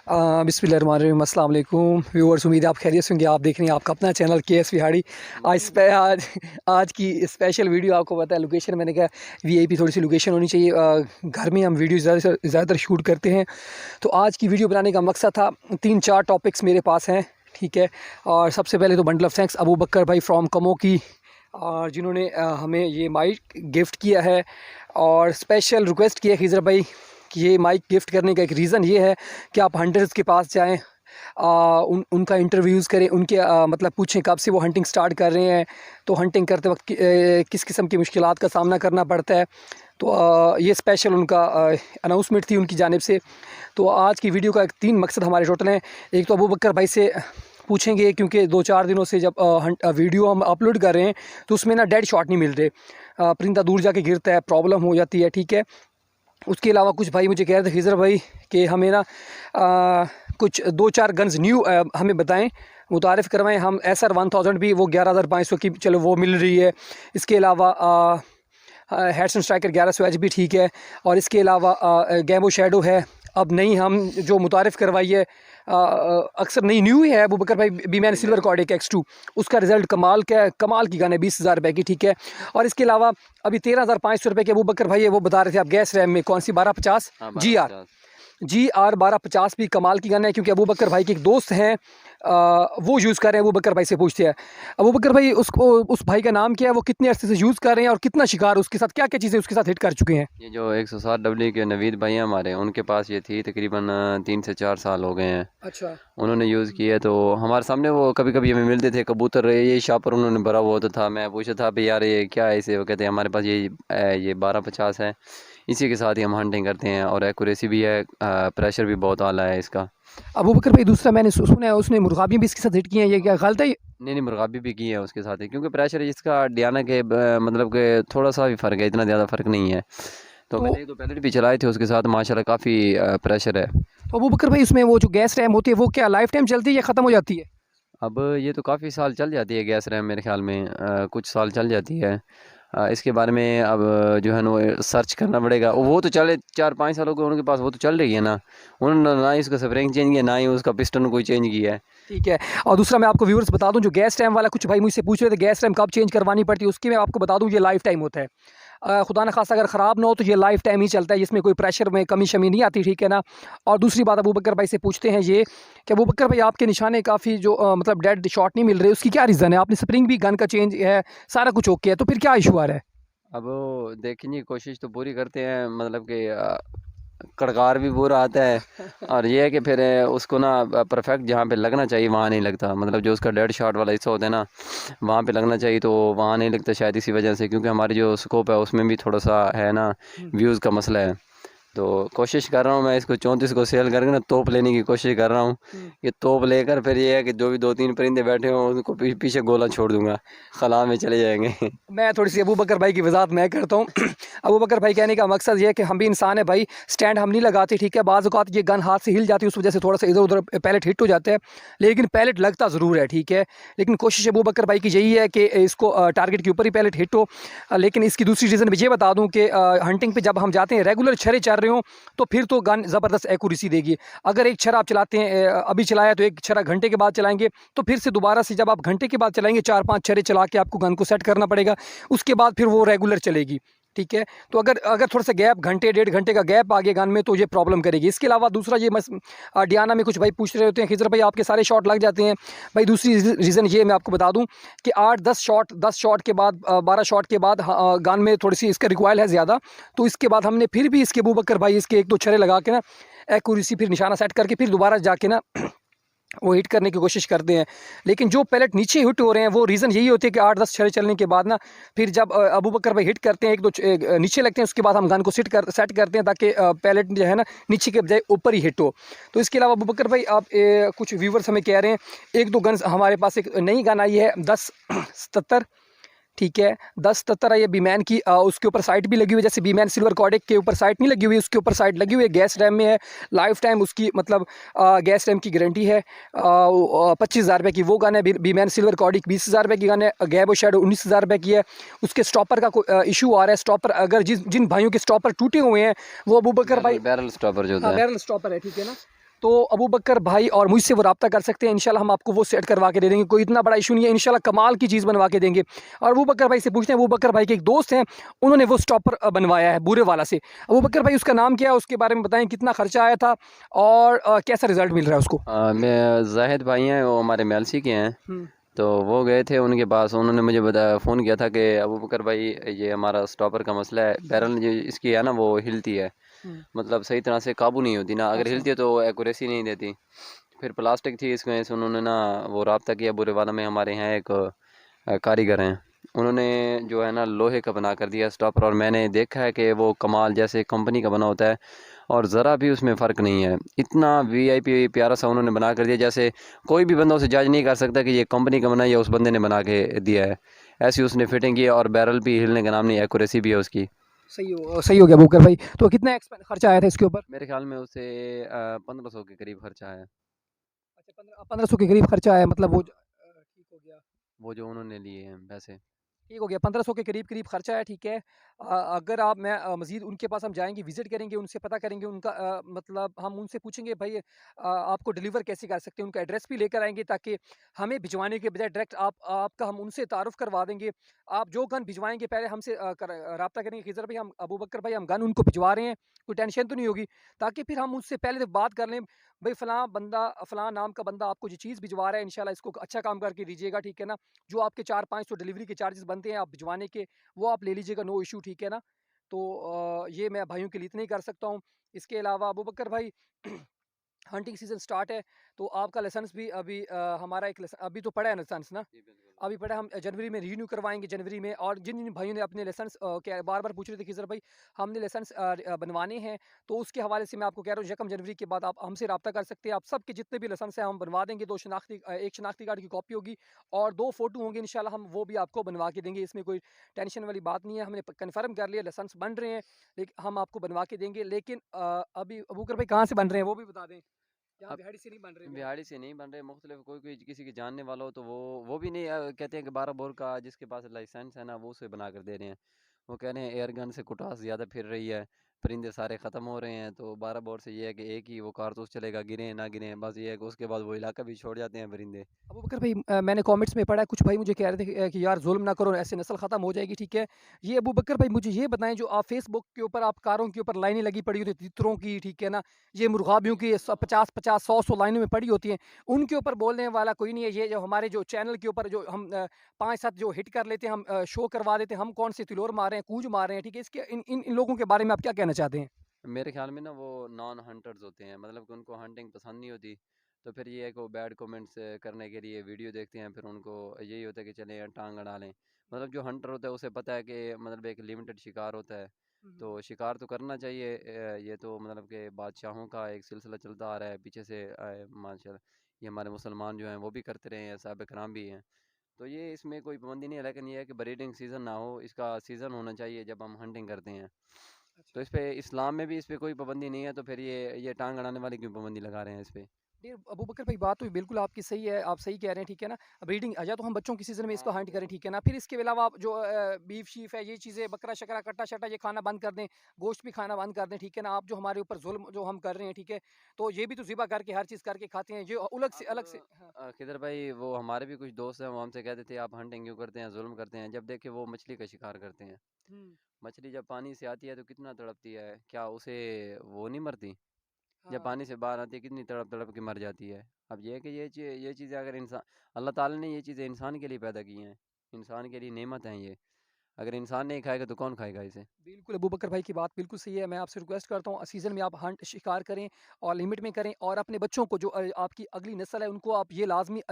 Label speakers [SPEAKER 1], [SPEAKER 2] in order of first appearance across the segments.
[SPEAKER 1] बिस्मिल्लाहिर्रहमानिर्रहीम, अस्सलाम वालेकुम व्यूअर्स। उम्मीद है आप खैरियत से होंगे। आप देख रहे हैं आपका अपना चैनल KS विहाड़ी। आज की स्पेशल वीडियो आपको पता है लोकेशन मैंने कहा VIP थोड़ी सी लोकेशन होनी चाहिए। घर में हम वीडियो ज़्यादातर शूट करते हैं, तो आज की वीडियो बनाने का मकसद था 3-4 टॉपिक्स मेरे पास हैं, ठीक है। और सबसे पहले तो बंडल ऑफ थैंक्स अबू बकर भाई फ्रॉम कमो की, और जिन्होंने हमें ये माइक गिफ्ट किया है। और स्पेशल रिक्वेस्ट किया खिजर भाई कि ये माइक गिफ्ट करने का एक रीज़न ये है कि आप हंटर्स के पास जाएं, उनका इंटरव्यूज़ करें, उनके मतलब पूछें कब से वो हंटिंग स्टार्ट कर रहे हैं, तो हंटिंग करते वक्त किस किस्म की मुश्किलात का सामना करना पड़ता है। तो ये स्पेशल उनका अनाउंसमेंट थी उनकी जानिब से। तो आज की वीडियो का 3 मकसद हमारे टोटल हैं। एक तो अबू बकर भाई से पूछेंगे, क्योंकि 2-4 दिनों से जब वीडियो हम अपलोड कर रहे हैं तो उसमें ना डेड शॉट नहीं मिल रहे, परिंदा दूर जाके गिरता है, प्रॉब्लम हो जाती है, ठीक है। उसके अलावा कुछ भाई मुझे कह रहे थे खिज़र भाई कि हमें ना कुछ 2-4 गन्स न्यू हमें बताएं, मुतारिफ़ करवाएं। हम SR 1000 भी वो 11,500 की चलो वो मिल रही है। इसके अलावा हेडसन स्ट्राइकर 1100 H भी ठीक है। और इसके अलावा गैम्बो शैडो है। अब नहीं हम जो मुतारिफ़ करवाई है अक्सर नहीं न्यू ही है अबू बकर भाई, बीमैन सिल्वर कॉर्ड एक X2, उसका रिज़ल्ट कमाल का है, कमाल की गन है, 20,000 रुपये की, ठीक है। और इसके अलावा अभी 13,500 रुपये के अबू बकर भाई है, वो बता रहे थे आप गैस रैम में कौन सी 1250 GR 1250 भी कमाल की गन है, क्योंकि अबू बकर भाई के एक दोस्त हैं वो यूज़ कर रहे हैं। अबू बकर भाई से पूछते हैं अबू बकर भाई उस भाई का नाम क्या है, वो कितने अर्से से यूज़ कर रहे हैं और कितना शिकार उसके साथ, क्या क्या चीज़ें उसके साथ हिट कर चुके हैं।
[SPEAKER 2] ये जो 160W के नवीद भाई हैं हमारे, उनके पास ये थी तकरीबन 3 से 4 साल हो गए हैं।
[SPEAKER 1] अच्छा,
[SPEAKER 2] उन्होंने यूज़ किया तो हमारे सामने वो कभी कभी हमें मिलते थे, कबूतर ये शापर उन्होंने भरा हुआ होता था। मैं पूछा था भाई यार ये क्या है इसे, वो कहते हैं हमारे पास ये 1250 है, इसी के साथ ही हम हंटिंग करते हैं और एक्यूरेसी भी है, प्रेशर भी बहुत आला है इसका।
[SPEAKER 1] अबू बकर भाई दूसरा मैंने सुना है उसने मुर्गाबियाँ भी इसके साथ हिट की हैं, ये क्या गलत है?
[SPEAKER 2] नहीं नहीं, मुर्गाबी भी की है उसके साथ ही, क्योंकि प्रेशर इसका डियाना के मतलब के थोड़ा सा भी फ़र्क है, इतना ज़्यादा फ़र्क नहीं है। तो
[SPEAKER 1] तो
[SPEAKER 2] मैंने 1-2 पैलेट भी चलाए थे उसके साथ, माशाल्लाह काफ़ी प्रेशर है।
[SPEAKER 1] तो अबू बकर भाई उसमें वो जो गैस रैम होती है वो क्या लाइफ टाइम चलती है या ख़त्म हो जाती है?
[SPEAKER 2] अब ये तो काफ़ी साल चल जाती है गैस रैम, मेरे ख्याल में कुछ साल चल जाती है। इसके बारे में अब जो है ना वो सर्च करना पड़ेगा। वो तो चले 4-5 सालों के उनके पास, वो तो चल रही है ना। उन्होंने ना ही उसका स्प्रिंग चेंज किया, ना ही उसका पिस्टन कोई चेंज किया है।
[SPEAKER 1] ठीक है। और दूसरा मैं आपको व्यूअर्स बता दूं, जो गैस रैम वाला कुछ भाई मुझसे पूछ रहे थे गैस रैम कब चेंज करवानी पड़ती है, उसकी मैं आपको बता दूं ये लाइफ टाइम होता है। खुदा न खासा अगर ख़राब ना हो तो ये लाइफ टाइम ही चलता है, इसमें कोई प्रेशर में कमी शमी नहीं आती, ठीक है ना। और दूसरी बात अबू बकर भाई से पूछते हैं ये कि अबू बकर भाई आपके निशाने काफ़ी जो मतलब डेड शॉट नहीं मिल रहे, उसकी क्या रीज़न है? आपने स्प्रिंग भी गन का चेंज है, सारा कुछ ओके है, तो फिर क्या इशू आ रहा है?
[SPEAKER 2] अब वो देखने की कोशिश तो पूरी करते हैं, मतलब कि कड़कार भी पूरा आता है। और ये है कि फिर उसको ना परफेक्ट जहाँ पे लगना चाहिए वहाँ नहीं लगता, मतलब जो उसका डेड शॉट वाला हिस्सा होता है ना वहाँ पे लगना चाहिए, तो वहाँ नहीं लगता शायद इसी वजह से, क्योंकि हमारी जो स्कोप है उसमें भी थोड़ा सा है ना, व्यूज़ का मसला है। तो कोशिश कर रहा हूँ मैं इसको 34 को सेल करके ना तोप लेने की कोशिश कर रहा हूँ। ये तोप लेकर फिर ये है कि जो भी 2-3 परिंदे बैठे हों उनको पीछे गोला छोड़ दूंगा, खला में चले जाएंगे।
[SPEAKER 1] मैं थोड़ी सी अबू बकर भाई की वजाहत मैं करता हूँ। अबू बकर भाई कहने का मकसद ये है कि हम भी इंसान है भाई, स्टैंड हम नहीं लगाते, ठीक है। बाज़ औक़ात ये गन हाथ से हिल जाती है, उस वजह से थोड़ा सा इधर उधर पैलेट हिट हो जाता है, लेकिन पैलेट लगता ज़रूर है, ठीक है। लेकिन कोशिश अबू बकर भाई की यही है कि इसको टारगेट के ऊपर ही पैलेट हिट हो। लेकिन इसकी दूसरी रीज़न भी ये बता दूँ कि हंटिंग पर जब हम जाते हैं रेगुलर छरे चल रहे हों तो फिर तो गन ज़बरदस्त एक्यूरेसी देगी। अगर एक छरा आप चलाते हैं, अभी चलाया तो एक छरा घंटे के बाद चलाएंगे, तो फिर से दोबारा से जब आप घंटे के बाद चलाएंगे 4-5 छरे चला के आपको गन को सेट करना पड़ेगा, उसके बाद फिर वो रेगुलर चलेगी, ठीक है। तो अगर अगर थोड़ा सा गैप, घंटे 1.5 घंटे का गैप आ गया गन में, तो ये प्रॉब्लम करेगी। इसके अलावा दूसरा ये डियाना में कुछ भाई पूछ रहे होते हैं खिजर भाई आपके सारे शॉट लग जाते हैं। भाई दूसरी रीज़न ये मैं आपको बता दूं कि 10 शॉट के बाद 12 शॉट के बाद गन में थोड़ी सी इसका रिकॉइल है ज़्यादा, तो इसके बाद हमने फिर भी इसके अबू बकर भाई इसके 1-2 छरे लगा के ना एक्यूरेसी फिर निशाना सेट करके फिर दोबारा जाके ना वो हिट करने की कोशिश करते हैं। लेकिन जो पैलेट नीचे हिट हो रहे हैं वो रीज़न यही होती है कि 8-10 छड़े चलने के बाद ना फिर जब अबू बकर भाई हिट करते हैं 1-2 नीचे लगते हैं, उसके बाद हम गन को सेट करते हैं ताकि पैलेट जो है ना नीचे के बजाय ऊपर ही हिट हो। तो इसके अलावा अबू बकर भाई आप कुछ व्यूवर्स हमें कह रहे हैं 1-2 गन हमारे पास एक नई गन आई है 1077, ठीक है। 1077 ये बीमैन की, उसके ऊपर साइट भी लगी हुई है, जैसे बीमैन सिल्वर कॉडेक के ऊपर साइट नहीं लगी हुई, उसके ऊपर साइट लगी हुई है, गैस रैम में है, लाइफ टाइम उसकी मतलब गैस रैम की गारंटी है। 25,000 रुपये की वो गन है। बीमैन सिल्वर कॉडिक 20,000 रुपये की गन है। गैबो शैडो 19,000 रुपये की है। उसके स्टॉपर का कोई इशू आ रहा है, स्टॉपर अगर जिन भाइयों के स्टॉपर टूटे हुए हैं वो अबू बकर भाई
[SPEAKER 2] बैरल स्टॉपर जो होता
[SPEAKER 1] हाँ
[SPEAKER 2] है।
[SPEAKER 1] बैरल स्टॉपर है, ठीक है ना। तो अबू बकर भाई और मुझसे वो रब्ता कर सकते हैं, इंशाल्लाह हम आपको वो सेट करवा के दे देंगे, कोई इतना बड़ा इशू नहीं है, इंशाल्लाह कमाल की चीज़ बनवा के देंगे। और अबू बकर भाई से पूछते हैं, अबू बकर भाई के एक दोस्त हैं, उन्होंने वो स्टॉपर बनवाया है बूरे वाला से। अबू बकर भाई उसका नाम क्या है, उसके बारे में बताएं, कितना खर्चा आया था और कैसा रिजल्ट मिल रहा है उसको।
[SPEAKER 2] मैं जाहिद भाई हैं, वो हमारे मेलसी के हैं।
[SPEAKER 1] हम्म।
[SPEAKER 2] तो वो गए थे उनके पास, उन्होंने मुझे बताया, फ़ोन किया था कि अबू बकर भाई, ये हमारा स्टॉपर का मसला है, बैरल जो इसकी है ना वो हिलती है,
[SPEAKER 1] हम्म।
[SPEAKER 2] मतलब सही तरह से काबू नहीं होती ना, अगर
[SPEAKER 1] अच्छा।
[SPEAKER 2] हिलती है तो एक्यूरेसी नहीं देती। फिर प्लास्टिक थी, इसकी वजह से उन्होंने ना वो रब्ता किया बुरे वाला में, हमारे यहाँ एक कारीगर हैं, उन्होंने जो है ना लोहे का बना कर दिया स्टॉपर, और मैंने देखा है कि वो कमाल जैसे कंपनी का बना होता है, और ज़रा भी उसमें फ़र्क नहीं है। इतना वीआईपी प्यारा सा उन्होंने बना कर दिया, जैसे कोई भी बंदा उसे जज नहीं कर सकता कि ये कंपनी का बना है या उस बंदे ने बना के दिया है। ऐसी उसने फिटिंग की, और बैरल भी हिलने का नाम नहीं, एक्यूरेसी भी है उसकी।
[SPEAKER 1] सही हो गया अबू बकर भाई। तो कितना खर्चा आया था इसके ऊपर।
[SPEAKER 2] मेरे ख्याल में उसे 1500 के करीब खर्चा है,
[SPEAKER 1] अच्छा, 1500 के करीब खर्चा आया, मतलब वो ठीक हो गया।
[SPEAKER 2] वो जो उन्होंने लिए हैं पैसे।
[SPEAKER 1] ठीक हो गया, 1500 के करीब करीब खर्चा है, ठीक है। अगर आप मैं मज़ीद उनके पास हम जाएँगे, विज़िट करेंगे, उनसे पता करेंगे उनका मतलब हम उनसे पूछेंगे भाई आपको डिलीवर कैसे कर सकते हैं, उनका एड्रेस भी लेकर आएँगे ताकि हमें भिजवाने के बजाय डायरेक्ट आपका हम उनसे तारुफ़ करवा देंगे। आप जो गन भिजवाएँगे पहले हमसे राब्ता करेंगे, खिज़र भाई हम अबू बकर भाई हम गन उनको भिजवा रहे हैं, कोई टेंशन तो नहीं होगी। ताकि फिर हम उससे पहले बात कर लें, भई फ़लाँ बंदा फ़लाँ नाम का बंदा आपको ये चीज़ भिजवा रहा है, इंशाल्लाह इसको अच्छा काम करके दीजिएगा, ठीक है ना? जो आपके 4-500 डिलीवरी के चार्जेस बनते हैं आप भिजवाने के, वो आप ले लीजिएगा, नो इश्यू, ठीक है ना? तो ये मैं भाइयों के लिए इतना ही कर सकता हूँ। इसके अलावा अबू बकर भाई हंटिंग सीज़न स्टार्ट है, तो आपका लाइसेंस भी अभी हमारा एक लाइसेंस अभी तो पड़ा है लाइसेंस ना?
[SPEAKER 2] जी बिल्कुल।
[SPEAKER 1] अभी पड़ा है, हम जनवरी में रिन्यू करवाएँगे जनवरी में। और जिन-जिन भाइयों ने अपने लाइसेंस क्या बार-बार पूछ रहे थे कि सर भाई हमने लाइसेंस बनवाने हैं, तो उसके हवाले से मैं आपको कह रहा हूँ यकम जनवरी के बाद आप हमसे राब्ता कर सकते हैं। आप सबके जितने भी लाइसेंस हैं हम बनवा देंगे, 2 एक शनाख्ती कार्ड की कॉपी होगी और 2 फ़ोटो होंगे, इंशाल्लाह हम वो भी आपको बनवा के देंगे। इसमें कोई टेंशन वाली बात नहीं है, हमने प कन्फर्म कर लिया लाइसेंस बन रहे हैं, हम आपको बनवा के देंगे। लेकिन अभी अबू बकर भाई कहाँ से बन रहे हैं वो भी बता दें? यहाँ
[SPEAKER 2] अब
[SPEAKER 1] बिहाड़ी से नहीं बन रहे वो?
[SPEAKER 2] बिहाड़ी से नहीं बन रहे, मुख्तलिफ कोई कोई किसी के जानने वाला हो तो वो भी नहीं, कहते हैं कि 12 बोर का जिसके पास लाइसेंस है ना वो उसे बना कर दे रहे हैं। वो कह रहे हैं एयर गन से कुटास ज़्यादा फिर रही है, परिंदे सारे ख़त्म हो रहे हैं, तो 12 बोर से ये है कि एक ही वो कारतूस चलेगा, गिरे ना गिरे, बस ये है कि उसके बाद वो इलाका भी छोड़ जाते हैं परिंदे।
[SPEAKER 1] अबू बकर भाई मैंने कमेंट्स में पढ़ा है, कुछ भाई मुझे कह रहे थे कि यार ज़ुल्म ना करो, ऐसे नस्ल ख़त्म हो जाएगी, ठीक है। ये अबू बकर भाई मुझे ये बताएं, जो आप फेसबुक के ऊपर आप कारों के ऊपर लाइनें लगी पड़ी होती हैं तितरों की, ठीक है ना, ये मुर्गाबियों की 50-50 100-100 लाइनों में पड़ी होती हैं, उनके ऊपर बोलने वाला कोई नहीं है। ये जो हमारे जो चैनल के ऊपर जो हम 5-7 जो हिट कर लेते हैं, हम शो करवा देते हैं, हम कौन से तिलोर मार रहे हैं, कूंज मार रहे हैं, ठीक है। इसके इन लोगों के बारे में आप क्या कहना चाहते हैं?
[SPEAKER 2] मेरे ख्याल में ना वो नॉन हंटर्स होते हैं, मतलब कि उनको हंटिंग पसंद नहीं होती, तो फिर ये है कि वो बैड कमेंट्स करने के लिए वीडियो देखते हैं, फिर उनको यही होता है कि चलें यार टांग अड़ा लें। मतलब जो हंटर होता है उसे पता है कि मतलब एक लिमिटेड शिकार होता है, तो शिकार तो करना चाहिए। ये तो मतलब कि बादशाहों का एक सिलसिला चलता आ रहा है पीछे से, माशाल्लाह ये हमारे मुसलमान जो हैं वो भी करते रहे हैं, साहब कराम भी हैं, तो ये इसमें कोई पाबंदी नहीं है, लेकिन ये है कि ब्रीडिंग सीज़न ना हो, इसका सीज़न होना चाहिए जब हम हंटिंग करते हैं। तो
[SPEAKER 1] अच्छा।
[SPEAKER 2] इस पे इस्लाम में भी इस पे कोई पाबंदी नहीं है, तो फिर ये टांग अड़ाने वाले क्यों पाबंदी लगा रहे हैं इस पे?
[SPEAKER 1] नहीं, अबू बकर भाई बात तो बिल्कुल आपकी सही है, आप सही कह रहे हैं, ठीक है ना। ब्रीडिंग या तो हम बच्चों की सीज़न में इसको हंट करें, ठीक है ना। फिर इसके अलावा आप जो बीफ शीफ है, ये चीज़ें बकरा शकरा कट्टा शट्टा ये खाना बंद कर दें, गोश्त भी खाना बंद कर दें, ठीक है ना। आप जो हमारे ऊपर जुल्म जो हम कर रहे हैं, ठीक है, तो ये भी तो ज़िबा करके हर चीज़ करके खाते हैं, ये
[SPEAKER 2] अब
[SPEAKER 1] अलग से हाँ।
[SPEAKER 2] खिदर भाई, वो हमारे भी कुछ दोस्त हैं, वो हमसे कहते थे आप हंटिंग क्यों करते हैं, जुल्म करते हैं, जब देखे वो मछली का शिकार करते हैं।
[SPEAKER 1] हुँ।
[SPEAKER 2] मछली जब पानी से आती है तो कितना तड़पती है, क्या उसे वो नहीं मरती? जब
[SPEAKER 1] हाँ।
[SPEAKER 2] पानी से बाहर आती है कितनी तड़प तड़प के मर जाती है। अब ये है कि ये चीज़ें अगर इंसान, अल्लाह ताला ने ये चीज़ें इंसान के लिए पैदा की हैं, इंसान के लिए नेमत हैं ये, अगर इंसान नहीं खाएगा तो कौन खाएगा इसे?
[SPEAKER 1] बिल्कुल, अबू बकर भाई की बात बिल्कुल सही है। मैं आपसे रिक्वेस्ट करता हूँ सीज़न में आप हंट शिकार करें और लिमिट में करें, और अपने बच्चों को जो आपकी अगली नस्ल है उनको आप ये लाज़मी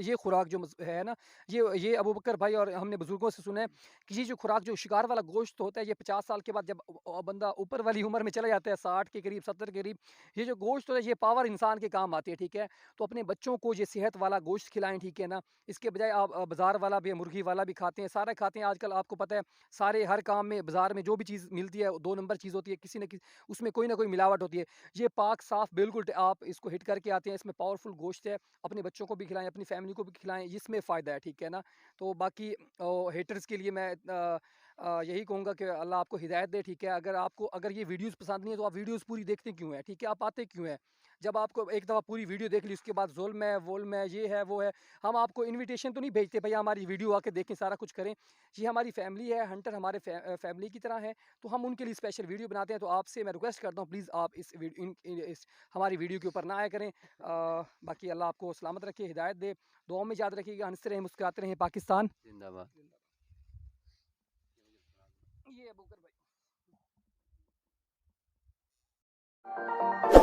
[SPEAKER 1] ये खुराक जो है ना, ये अबू बकर भाई और हमने बुज़ुर्गों से सुना है कि ये जो खुराक जो शिकार वाला गोश्त होता है, ये 50 साल के बाद जब बंदा ऊपर वाली उम्र में चला जाता है, 60 के करीब 70 के करीब, ये जो गोश्त होता है ये पावर इंसान के काम आती है, ठीक है। तो अपने बच्चों को ये सेहत वाला गोश्त खिलाएँ, ठीक है ना। इसके बजाय आप बाज़ार वाला भी मुर्गी वाला भी खाते हैं, सारे खाते हैं आजकल, आपको पता है सारे हर काम में बाज़ार में जो भी चीज़ मिलती है, 2 नंबर चीज़ होती है, किसी न किसी उसमें कोई ना कोई मिलावट होती है। ये पाक साफ़ बिल्कुल आप इसको हिट करके आते हैं, इसमें पावरफुल गोश्त है, अपने बच्चों को भी खिलाएँ, अपनी फैमिली को भी खिलाएँ, इसमें फ़ायदा है, ठीक है ना? तो बाकी हेटर्स के लिए मैं यही कहूँगा कि अल्लाह आपको हिदायत दे, ठीक है। अगर ये वीडियोस पसंद नहीं है तो आप वीडियोस पूरी देखते क्यों हैं, ठीक है। आप आते क्यों हैं? जब आपको एक दफ़ा पूरी वीडियो देख ली, उसके बाद ज़ुल्म है, वुल्म है, ये है, वो है। हम आपको इन्विटेशन तो नहीं भेजते भैया हमारी वीडियो आके देखें, सारा कुछ करें। ये हमारी फैमिली है, हंटर हमारे फैमिली की तरह है, तो हम उनके लिए स्पेशल वीडियो बनाते हैं। तो आपसे मैं रिक्वेस्ट करता हूँ, प्लीज़ आप इस हमारी वीडियो के ऊपर ना आया करें। बाकी अल्लाह आपको सलामत रखे, हिदायत दे। दुआ में याद रखिएगा, हंसते रहें, मुस्कुराते रहें। पाकिस्तान
[SPEAKER 2] जिंदाबाद।
[SPEAKER 1] ये अबूकर भाई।